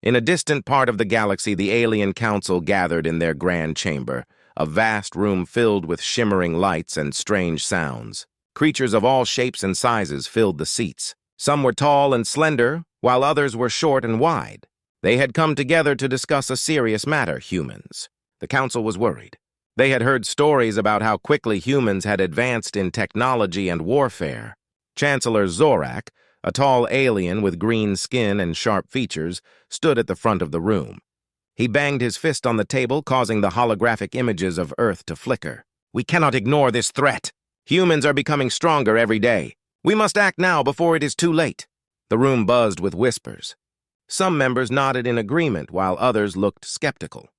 In a distant part of the galaxy, the alien council gathered in their grand chamber, a vast room filled with shimmering lights and strange sounds. Creatures of all shapes and sizes filled the seats. Some were tall and slender, while others were short and wide. They had come together to discuss a serious matter, humans. The council was worried. They had heard stories about how quickly humans had advanced in technology and warfare. Chancellor Zorak, a tall alien with green skin and sharp features, stood at the front of the room. He banged his fist on the table, causing the holographic images of Earth to flicker. "We cannot ignore this threat. Humans are becoming stronger every day. We must act now before it is too late." The room buzzed with whispers. Some members nodded in agreement, while others looked skeptical.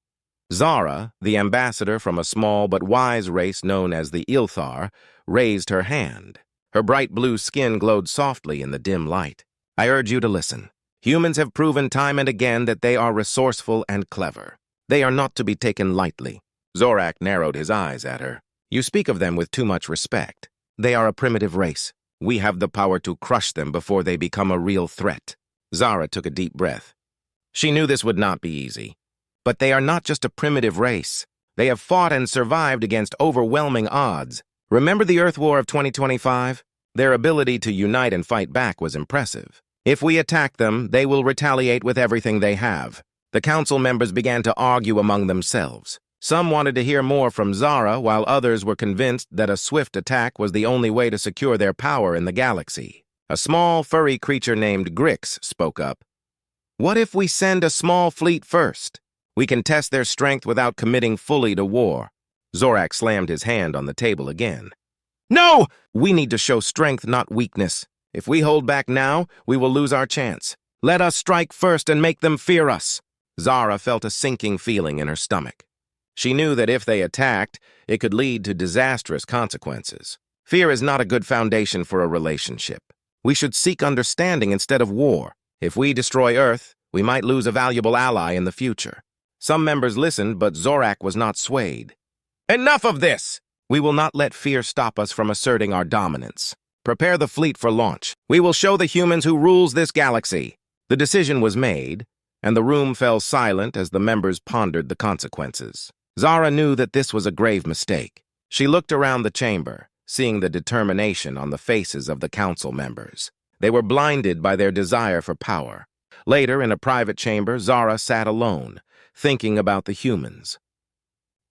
Zara, the ambassador from a small but wise race known as the Ilthar, raised her hand. Her bright blue skin glowed softly in the dim light. "I urge you to listen. Humans have proven time and again that they are resourceful and clever. They are not to be taken lightly." Zorak narrowed his eyes at her. "You speak of them with too much respect. They are a primitive race. We have the power to crush them before they become a real threat." Zara took a deep breath. She knew this would not be easy. But they are not just a primitive race. They have fought and survived against overwhelming odds. Remember the Earth War of 2025? Their ability to unite and fight back was impressive. If we attack them, they will retaliate with everything they have. The council members began to argue among themselves. Some wanted to hear more from Zara, while others were convinced that a swift attack was the only way to secure their power in the galaxy. A small, furry creature named Grix spoke up. "What if we send a small fleet first? We can test their strength without committing fully to war." Zorak slammed his hand on the table again. "No! We need to show strength, not weakness. If we hold back now, we will lose our chance. Let us strike first and make them fear us." Zara felt a sinking feeling in her stomach. She knew that if they attacked, it could lead to disastrous consequences. Fear is not a good foundation for a relationship. We should seek understanding instead of war. If we destroy Earth, we might lose a valuable ally in the future. Some members listened, but Zorak was not swayed. "Enough of this! We will not let fear stop us from asserting our dominance. Prepare the fleet for launch. We will show the humans who rules this galaxy." The decision was made, and the room fell silent as the members pondered the consequences. Zara knew that this was a grave mistake. She looked around the chamber, seeing the determination on the faces of the council members. They were blinded by their desire for power. Later, in a private chamber, Zara sat alone, thinking about the humans.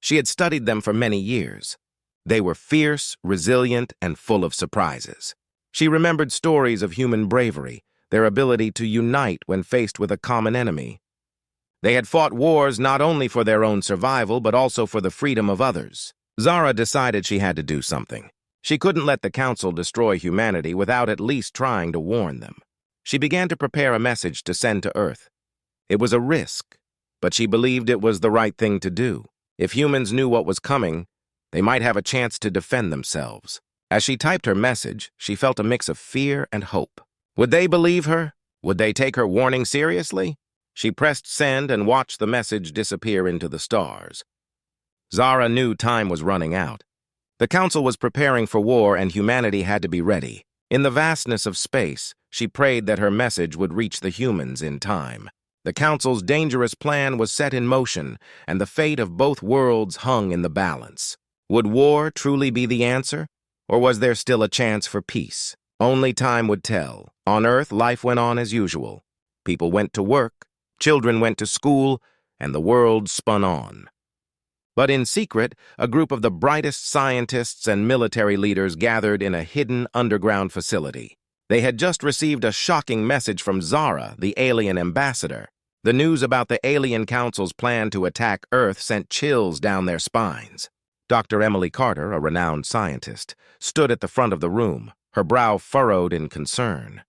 She had studied them for many years. They were fierce, resilient, and full of surprises. She remembered stories of human bravery, their ability to unite when faced with a common enemy. They had fought wars not only for their own survival, but also for the freedom of others. Zara decided she had to do something. She couldn't let the council destroy humanity without at least trying to warn them. She began to prepare a message to send to Earth. It was a risk, but she believed it was the right thing to do. If humans knew what was coming, they might have a chance to defend themselves. As she typed her message, she felt a mix of fear and hope. Would they believe her? Would they take her warning seriously? She pressed send and watched the message disappear into the stars. Zara knew time was running out. The council was preparing for war and humanity had to be ready. In the vastness of space, she prayed that her message would reach the humans in time. The council's dangerous plan was set in motion, and the fate of both worlds hung in the balance. Would war truly be the answer, or was there still a chance for peace? Only time would tell. On Earth, life went on as usual. People went to work, children went to school, and the world spun on. But in secret, a group of the brightest scientists and military leaders gathered in a hidden underground facility. They had just received a shocking message from Zara, the alien ambassador. The news about the Alien Council's plan to attack Earth sent chills down their spines. Dr. Emily Carter, a renowned scientist, stood at the front of the room, her brow furrowed in concern.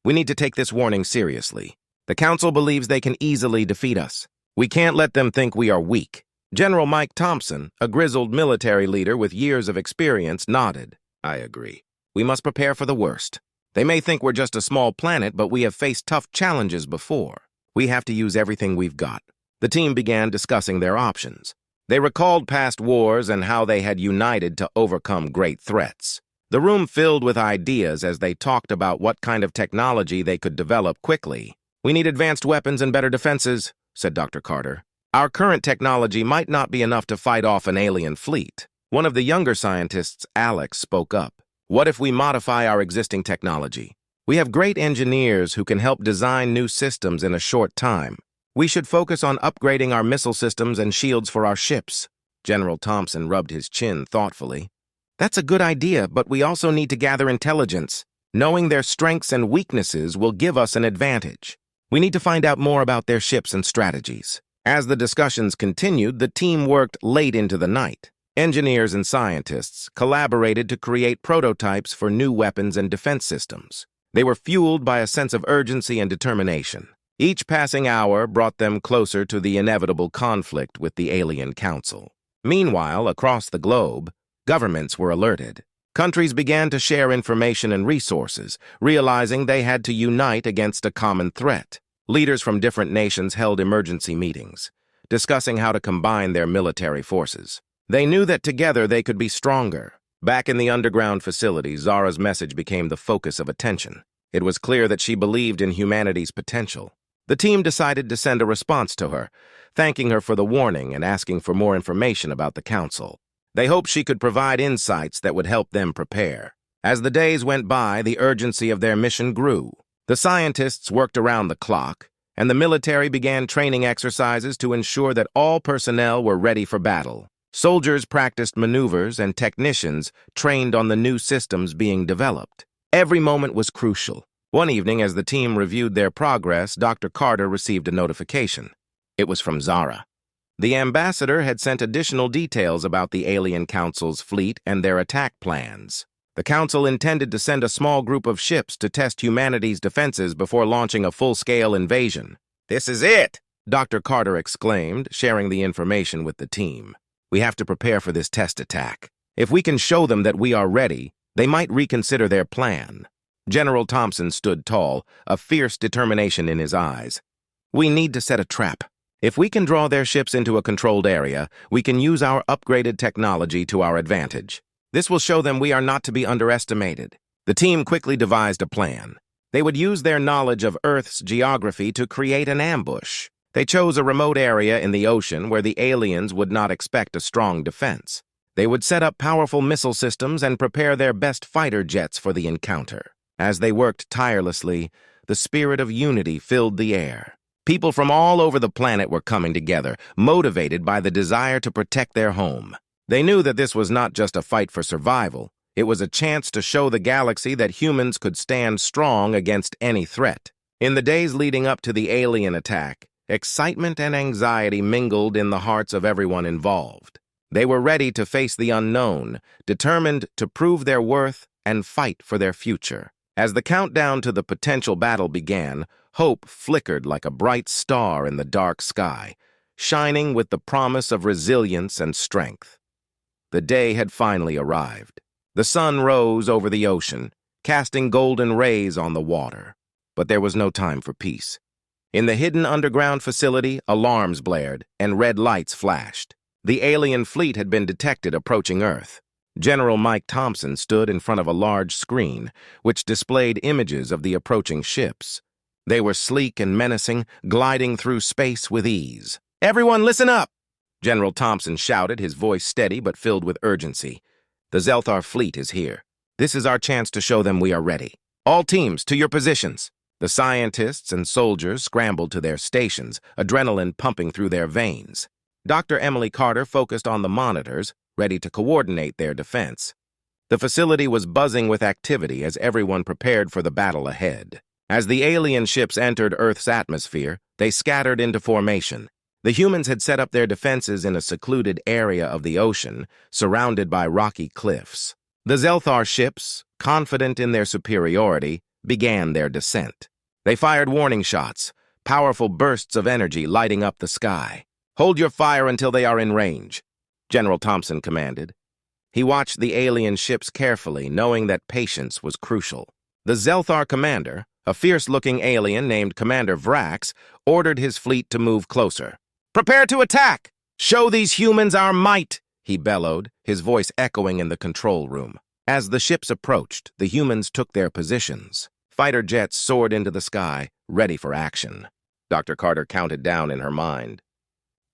"We need to take this warning seriously. The Council believes they can easily defeat us. We can't let them think we are weak." General Mike Thompson, a grizzled military leader with years of experience, nodded. "I agree. We must prepare for the worst. They may think we're just a small planet, but we have faced tough challenges before. We have to use everything we've got." The team began discussing their options. They recalled past wars and how they had united to overcome great threats. The room filled with ideas as they talked about what kind of technology they could develop quickly. "We need advanced weapons and better defenses," said Dr. Carter. "Our current technology might not be enough to fight off an alien fleet." One of the younger scientists, Alex, spoke up. "What if we modify our existing technology? We have great engineers who can help design new systems in a short time. We should focus on upgrading our missile systems and shields for our ships." General Thompson rubbed his chin thoughtfully. "That's a good idea, but we also need to gather intelligence. Knowing their strengths and weaknesses will give us an advantage. We need to find out more about their ships and strategies." As the discussions continued, the team worked late into the night. Engineers and scientists collaborated to create prototypes for new weapons and defense systems. They were fueled by a sense of urgency and determination. Each passing hour brought them closer to the inevitable conflict with the Alien Council. Meanwhile, across the globe, governments were alerted. Countries began to share information and resources, realizing they had to unite against a common threat. Leaders from different nations held emergency meetings, discussing how to combine their military forces. They knew that together they could be stronger. Back in the underground facility, Zara's message became the focus of attention. It was clear that she believed in humanity's potential. The team decided to send a response to her, thanking her for the warning and asking for more information about the council. They hoped she could provide insights that would help them prepare. As the days went by, the urgency of their mission grew. The scientists worked around the clock, and the military began training exercises to ensure that all personnel were ready for battle. Soldiers practiced maneuvers, and technicians trained on the new systems being developed. Every moment was crucial. One evening, as the team reviewed their progress, Dr. Carter received a notification. It was from Zara. The ambassador had sent additional details about the Alien Council's fleet and their attack plans. The Council intended to send a small group of ships to test humanity's defenses before launching a full-scale invasion. "This is it!" Dr. Carter exclaimed, sharing the information with the team. "We have to prepare for this test attack. If we can show them that we are ready, they might reconsider their plan." General Thompson stood tall, a fierce determination in his eyes. "We need to set a trap. If we can draw their ships into a controlled area, we can use our upgraded technology to our advantage. This will show them we are not to be underestimated." The team quickly devised a plan. They would use their knowledge of Earth's geography to create an ambush. They chose a remote area in the ocean where the aliens would not expect a strong defense. They would set up powerful missile systems and prepare their best fighter jets for the encounter. As they worked tirelessly, the spirit of unity filled the air. People from all over the planet were coming together, motivated by the desire to protect their home. They knew that this was not just a fight for survival. It was a chance to show the galaxy that humans could stand strong against any threat. In the days leading up to the alien attack, excitement and anxiety mingled in the hearts of everyone involved. They were ready to face the unknown, determined to prove their worth and fight for their future. As the countdown to the potential battle began, hope flickered like a bright star in the dark sky, shining with the promise of resilience and strength. The day had finally arrived. The sun rose over the ocean, casting golden rays on the water. But there was no time for peace. In the hidden underground facility, alarms blared and red lights flashed. The alien fleet had been detected approaching Earth. General Mike Thompson stood in front of a large screen, which displayed images of the approaching ships. They were sleek and menacing, gliding through space with ease. "Everyone listen up!" General Thompson shouted, his voice steady but filled with urgency. "The Zelthar fleet is here. This is our chance to show them we are ready. All teams, to your positions." The scientists and soldiers scrambled to their stations, adrenaline pumping through their veins. Dr. Emily Carter focused on the monitors, ready to coordinate their defense. The facility was buzzing with activity as everyone prepared for the battle ahead. As the alien ships entered Earth's atmosphere, they scattered into formation. The humans had set up their defenses in a secluded area of the ocean, surrounded by rocky cliffs. The Zelthar ships, confident in their superiority, began their descent. They fired warning shots, powerful bursts of energy lighting up the sky. "Hold your fire until they are in range," General Thompson commanded. He watched the alien ships carefully, knowing that patience was crucial. The Zelthar commander, a fierce-looking alien named Commander Vrax, ordered his fleet to move closer. "Prepare to attack! Show these humans our might!" he bellowed, his voice echoing in the control room. As the ships approached, the humans took their positions. Fighter jets soared into the sky, ready for action. Dr. Carter counted down in her mind.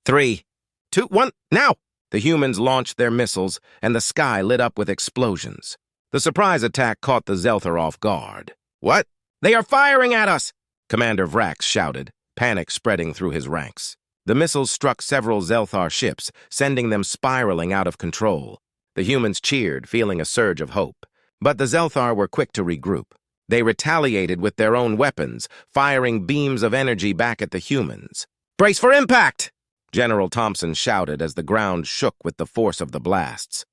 3, 2, 1, now! The humans launched their missiles, and the sky lit up with explosions. The surprise attack caught the Zelthar off guard. What? They are firing at us! Commander Vrax shouted, panic spreading through his ranks. The missiles struck several Zelthar ships, sending them spiraling out of control. The humans cheered, feeling a surge of hope. But the Zelthar were quick to regroup. They retaliated with their own weapons, firing beams of energy back at the humans. Brace for impact! General Thompson shouted as the ground shook with the force of the blasts.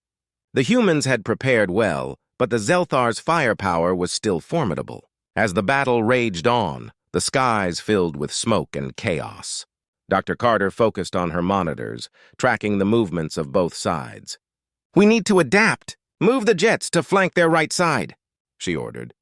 The humans had prepared well, but the Zelthar's firepower was still formidable. As the battle raged on, the skies filled with smoke and chaos. Dr. Carter focused on her monitors, tracking the movements of both sides. "We need to adapt. Move the jets to flank their right side," she ordered.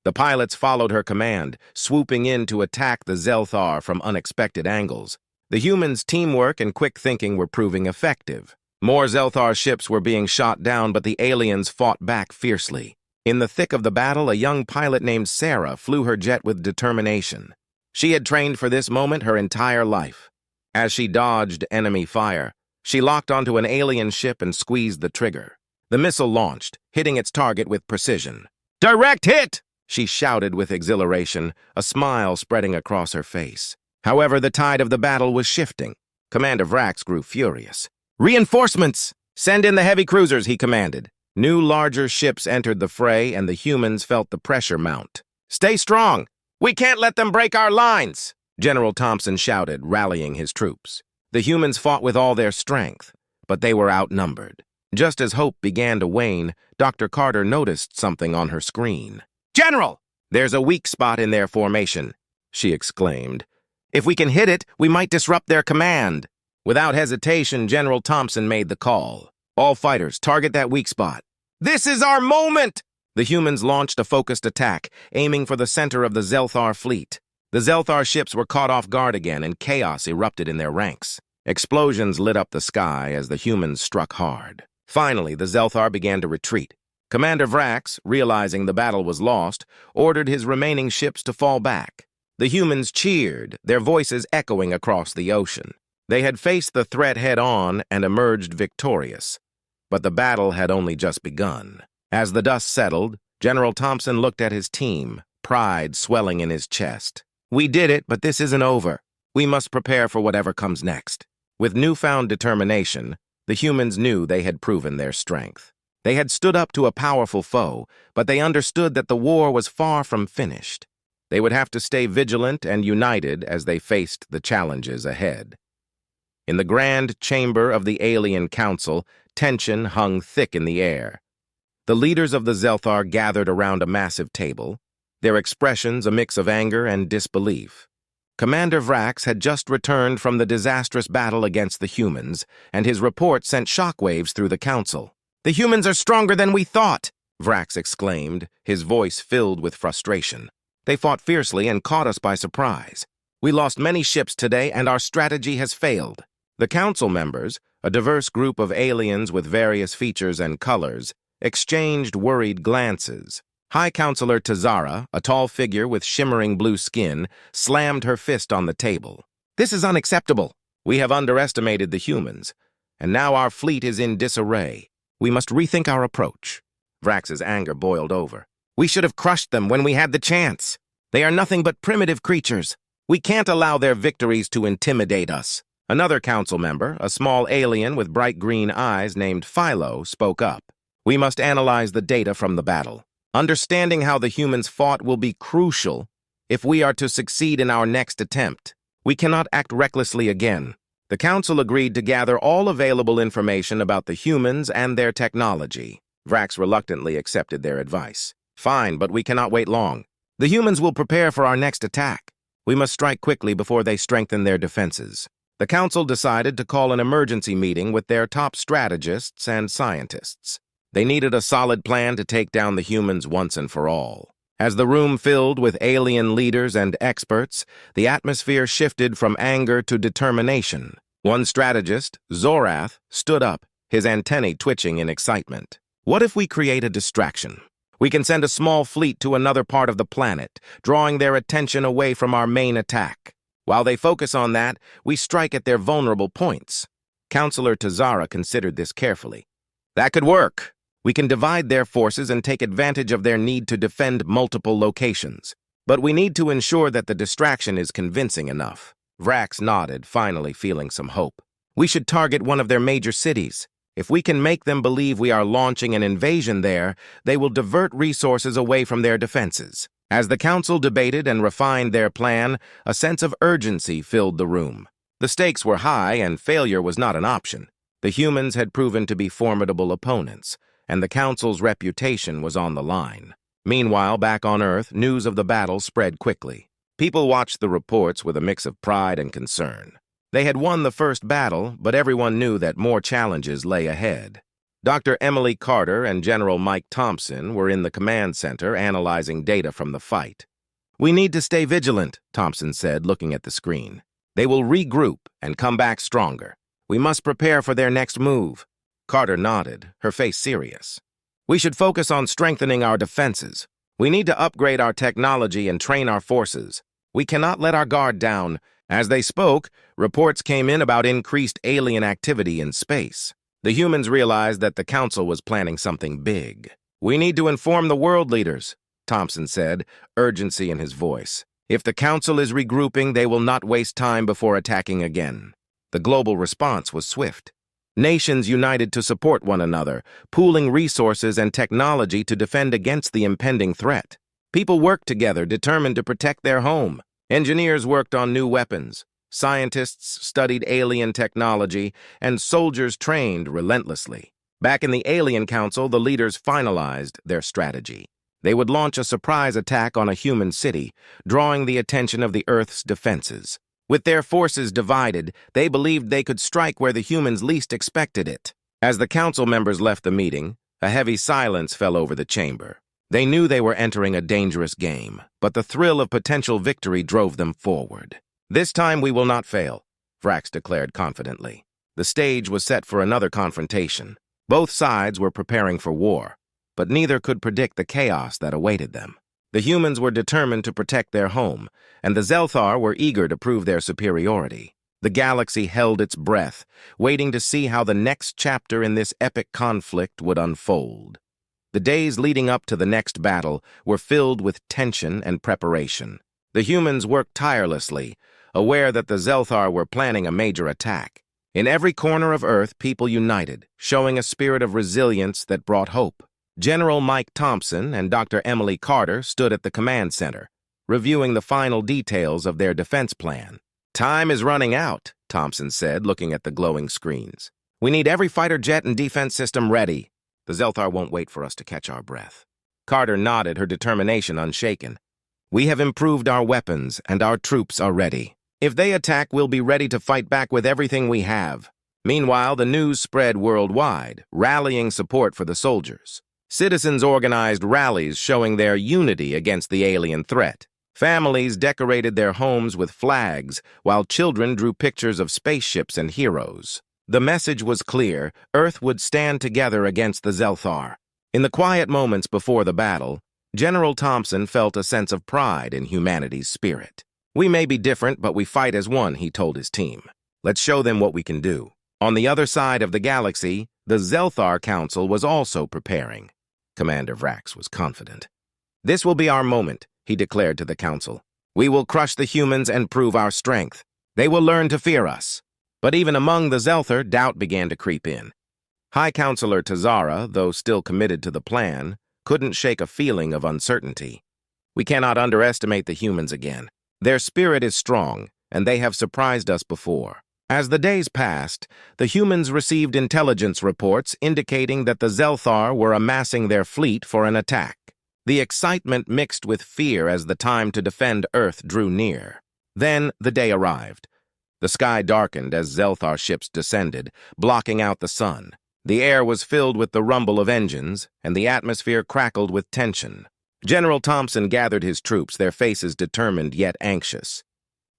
The pilots followed her command, swooping in to attack the Zelthar from unexpected angles. The humans' teamwork and quick thinking were proving effective. More Zelthar ships were being shot down, but the aliens fought back fiercely. In the thick of the battle, a young pilot named Zara flew her jet with determination. She had trained for this moment her entire life. As she dodged enemy fire, she locked onto an alien ship and squeezed the trigger. The missile launched, hitting its target with precision. "Direct hit!" she shouted with exhilaration, a smile spreading across her face. However, the tide of the battle was shifting. Commander Vrax grew furious. "Reinforcements! Send in the heavy cruisers," he commanded. New, larger ships entered the fray, and the humans felt the pressure mount. "Stay strong! We can't let them break our lines!" General Thompson shouted, rallying his troops. The humans fought with all their strength, but they were outnumbered. Just as hope began to wane, Dr. Carter noticed something on her screen. "General! There's a weak spot in their formation," she exclaimed. "If we can hit it, we might disrupt their command." Without hesitation, General Thompson made the call. "All fighters, target that weak spot." "This is our moment!" The humans launched a focused attack, aiming for the center of the Zelthar fleet. The Zelthar ships were caught off guard again, and chaos erupted in their ranks. Explosions lit up the sky as the humans struck hard. Finally, the Zelthar began to retreat. Commander Vrax, realizing the battle was lost, ordered his remaining ships to fall back. The humans cheered, their voices echoing across the ocean. They had faced the threat head-on and emerged victorious. But the battle had only just begun. As the dust settled, General Thompson looked at his team, pride swelling in his chest. "We did it, but this isn't over. We must prepare for whatever comes next." With newfound determination, the humans knew they had proven their strength. They had stood up to a powerful foe, but they understood that the war was far from finished. They would have to stay vigilant and united as they faced the challenges ahead. In the grand chamber of the Alien Council, tension hung thick in the air. The leaders of the Zelthar gathered around a massive table, their expressions a mix of anger and disbelief. Commander Vrax had just returned from the disastrous battle against the humans, and his report sent shockwaves through the council. "The humans are stronger than we thought!" Vrax exclaimed, his voice filled with frustration. "They fought fiercely and caught us by surprise. We lost many ships today, and our strategy has failed." The council members, a diverse group of aliens with various features and colors, exchanged worried glances. High Counselor Zara, a tall figure with shimmering blue skin, slammed her fist on the table. "This is unacceptable. We have underestimated the humans, and now our fleet is in disarray. We must rethink our approach." Vrax's anger boiled over. "We should have crushed them when we had the chance. They are nothing but primitive creatures. We can't allow their victories to intimidate us." Another council member, a small alien with bright green eyes named Philo, spoke up. "We must analyze the data from the battle. Understanding how the humans fought will be crucial if we are to succeed in our next attempt. We cannot act recklessly again." The council agreed to gather all available information about the humans and their technology. Vrax reluctantly accepted their advice. "Fine, but we cannot wait long. The humans will prepare for our next attack. We must strike quickly before they strengthen their defenses." The council decided to call an emergency meeting with their top strategists and scientists. They needed a solid plan to take down the humans once and for all. As the room filled with alien leaders and experts, the atmosphere shifted from anger to determination. One strategist, Zorath, stood up, his antennae twitching in excitement. "What if we create a distraction? We can send a small fleet to another part of the planet, drawing their attention away from our main attack. While they focus on that, we strike at their vulnerable points. Counselor Zara considered this carefully. That could work. We can divide their forces and take advantage of their need to defend multiple locations. But we need to ensure that the distraction is convincing enough. Vrax nodded, finally feeling some hope. We should target one of their major cities. If we can make them believe we are launching an invasion there, they will divert resources away from their defenses. As the council debated and refined their plan, a sense of urgency filled the room. The stakes were high, and failure was not an option. The humans had proven to be formidable opponents, and the council's reputation was on the line. Meanwhile, back on Earth, news of the battle spread quickly. People watched the reports with a mix of pride and concern. They had won the first battle, but everyone knew that more challenges lay ahead. Dr. Emily Carter and General Mike Thompson were in the command center analyzing data from the fight. "We need to stay vigilant," Thompson said, looking at the screen. "They will regroup and come back stronger. We must prepare for their next move." Carter nodded, her face serious. "We should focus on strengthening our defenses. We need to upgrade our technology and train our forces. We cannot let our guard down." As they spoke, reports came in about increased alien activity in space. The humans realized that the council was planning something big. "We need to inform the world leaders," Thompson said, urgency in his voice. "If the council is regrouping, they will not waste time before attacking again." The global response was swift. Nations united to support one another, pooling resources and technology to defend against the impending threat. People worked together, determined to protect their home. Engineers worked on new weapons, scientists studied alien technology, and soldiers trained relentlessly. Back in the Alien Council, the leaders finalized their strategy. They would launch a surprise attack on a human city, drawing the attention of the Earth's defenses. With their forces divided, they believed they could strike where the humans least expected it. As the council members left the meeting, a heavy silence fell over the chamber. They knew they were entering a dangerous game, but the thrill of potential victory drove them forward. "This time we will not fail," Vrax declared confidently. The stage was set for another confrontation. Both sides were preparing for war, but neither could predict the chaos that awaited them. The humans were determined to protect their home, and the Zelthar were eager to prove their superiority. The galaxy held its breath, waiting to see how the next chapter in this epic conflict would unfold. The days leading up to the next battle were filled with tension and preparation. The humans worked tirelessly, aware that the Zelthar were planning a major attack. In every corner of Earth, people united, showing a spirit of resilience that brought hope. General Mike Thompson and Dr. Emily Carter stood at the command center, reviewing the final details of their defense plan. "Time is running out," Thompson said, looking at the glowing screens. "We need every fighter jet and defense system ready. The Zelthar won't wait for us to catch our breath." Carter nodded, her determination unshaken. "We have improved our weapons, and our troops are ready. If they attack, we'll be ready to fight back with everything we have." Meanwhile, the news spread worldwide, rallying support for the soldiers. Citizens organized rallies showing their unity against the alien threat. Families decorated their homes with flags, while children drew pictures of spaceships and heroes. The message was clear: Earth would stand together against the Zelthar. In the quiet moments before the battle, General Thompson felt a sense of pride in humanity's spirit. "We may be different, but we fight as one," he told his team. "Let's show them what we can do." On the other side of the galaxy, the Zelthar Council was also preparing. Commander Vrax was confident. "This will be our moment," he declared to the council. "We will crush the humans and prove our strength. They will learn to fear us." But even among the Zelthar, doubt began to creep in. High Counselor Zara, though still committed to the plan, couldn't shake a feeling of uncertainty. "We cannot underestimate the humans again. Their spirit is strong, and they have surprised us before." As the days passed, the humans received intelligence reports indicating that the Zelthar were amassing their fleet for an attack. The excitement mixed with fear as the time to defend Earth drew near. Then the day arrived. The sky darkened as Zelthar ships descended, blocking out the sun. The air was filled with the rumble of engines, and the atmosphere crackled with tension. General Thompson gathered his troops, their faces determined yet anxious.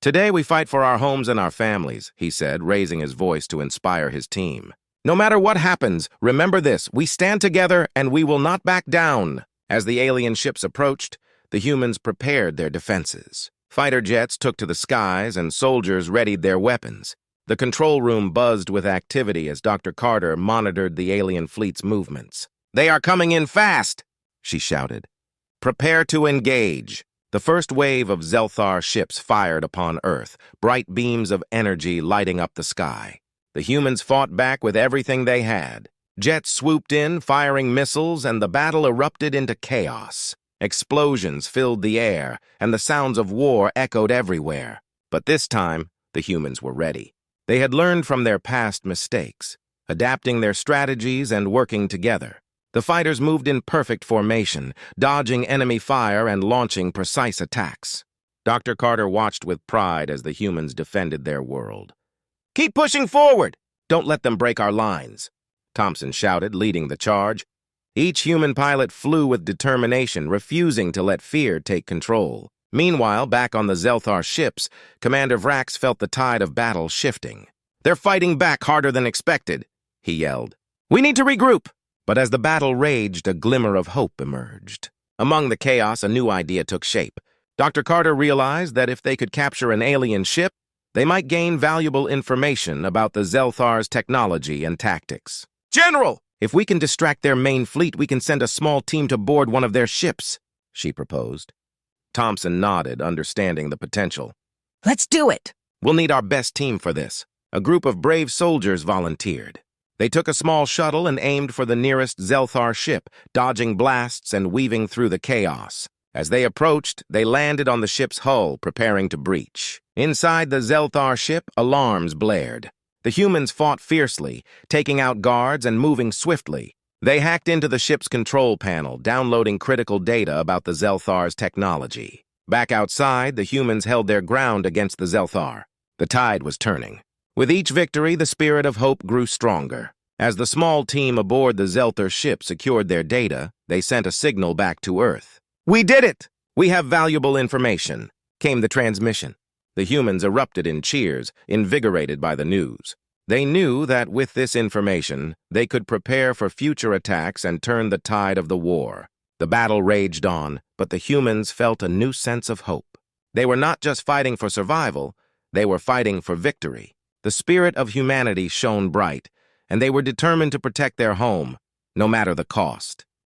"Today we fight for our homes and our families," he said, raising his voice to inspire his team. "No matter what happens, remember this: we stand together and we will not back down." As the alien ships approached, the humans prepared their defenses. Fighter jets took to the skies and soldiers readied their weapons. The control room buzzed with activity as Dr. Carter monitored the alien fleet's movements. "They are coming in fast!" she shouted. "Prepare to engage." The first wave of Zelthar ships fired upon Earth, bright beams of energy lighting up the sky. The humans fought back with everything they had. Jets swooped in, firing missiles, and the battle erupted into chaos. Explosions filled the air, and the sounds of war echoed everywhere. But this time, the humans were ready. They had learned from their past mistakes, adapting their strategies and working together. The fighters moved in perfect formation, dodging enemy fire and launching precise attacks. Dr. Carter watched with pride as the humans defended their world. "Keep pushing forward! Don't let them break our lines," Thompson shouted, leading the charge. Each human pilot flew with determination, refusing to let fear take control. Meanwhile, back on the Zelthar ships, Commander Vrax felt the tide of battle shifting. "They're fighting back harder than expected," he yelled. "We need to regroup." But as the battle raged, a glimmer of hope emerged. Among the chaos, a new idea took shape. Dr. Carter realized that if they could capture an alien ship, they might gain valuable information about the Zelthar's technology and tactics. "General! If we can distract their main fleet, we can send a small team to board one of their ships," she proposed. Thompson nodded, understanding the potential. "Let's do it!" "We'll need our best team for this." A group of brave soldiers volunteered. They took a small shuttle and aimed for the nearest Zelthar ship, dodging blasts and weaving through the chaos. As they approached, they landed on the ship's hull, preparing to breach. Inside the Zelthar ship, alarms blared. The humans fought fiercely, taking out guards and moving swiftly. They hacked into the ship's control panel, downloading critical data about the Zelthar's technology. Back outside, the humans held their ground against the Zelthar. The tide was turning. With each victory, the spirit of hope grew stronger. As the small team aboard the Zelthar ship secured their data, they sent a signal back to Earth. "We did it! We have valuable information," came the transmission. The humans erupted in cheers, invigorated by the news. They knew that with this information, they could prepare for future attacks and turn the tide of the war. The battle raged on, but the humans felt a new sense of hope. They were not just fighting for survival, they were fighting for victory. The spirit of humanity shone bright, and they were determined to protect their home, no matter the cost.